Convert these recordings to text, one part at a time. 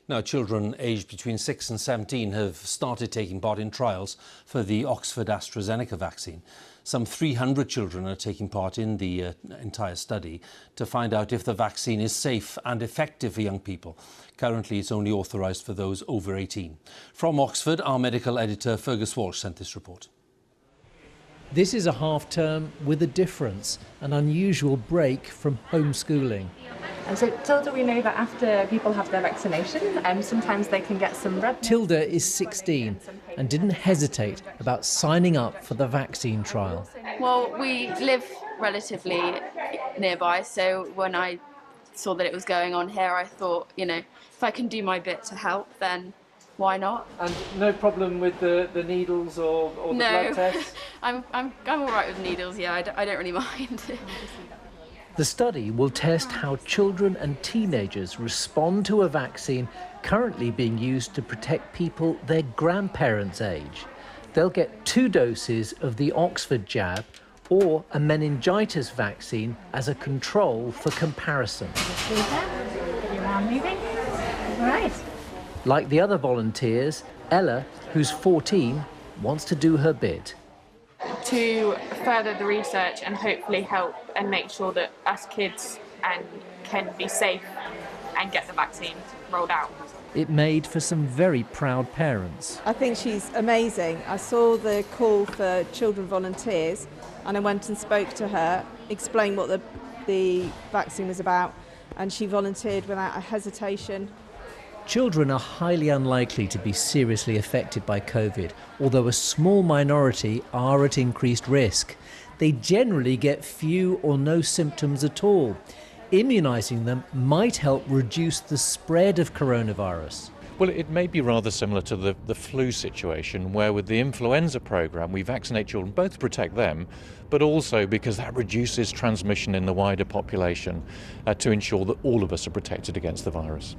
Now, children aged between 6 and 17 have started taking part in trials for the Oxford-AstraZeneca vaccine. Some 300 children are taking part in the entire study to find out if the vaccine is safe and effective for young people. Currently, it's only authorised for those over 18. From Oxford, our medical editor Fergus Walsh sent this report. This is a half-term with a difference, an unusual break from homeschooling. And so Tilda, we know that after people have their vaccination, sometimes they can get some red. Tilda is 16 and didn't hesitate about signing up for the vaccine trial. Well, we live relatively nearby, so when I saw that it was going on here, I thought, if I can do my bit to help, then why not? And no problem with the needles or the blood tests? I'm all right with needles, yeah, I don't really mind. The study will test how children and teenagers respond to a vaccine currently being used to protect people their grandparents' age. They'll get 2 doses of the Oxford jab or a meningitis vaccine as a control for comparison. Like the other volunteers, Ella, who's 14, wants to do her bit. To further the research and hopefully help and make sure that us kids can be safe and get the vaccine rolled out. It made for some very proud parents. I think she's amazing. I saw the call for children volunteers and I went and spoke to her, explained what the vaccine was about, and she volunteered without a hesitation. Children are highly unlikely to be seriously affected by COVID, although a small minority are at increased risk. They generally get few or no symptoms at all. Immunising them might help reduce the spread of coronavirus. Well, it may be rather similar to the flu situation, where with the influenza programme we vaccinate children both to protect them, but also because that reduces transmission in the wider population to ensure that all of us are protected against the virus.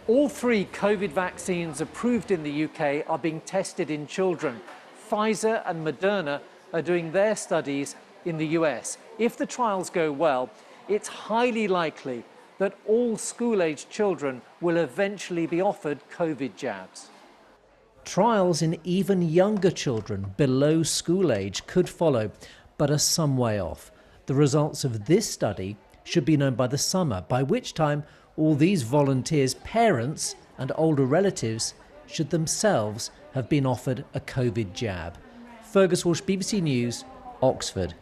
All 3 COVID vaccines approved in the UK are being tested in children. Pfizer and Moderna are doing their studies in the US. If the trials go well, it's highly likely that all school-aged children will eventually be offered COVID jabs. Trials in even younger children below school age could follow, but are some way off. The results of this study should be known by the summer, by which time all these volunteers' parents and older relatives should themselves have been offered a COVID jab. Fergus Walsh, BBC News, Oxford.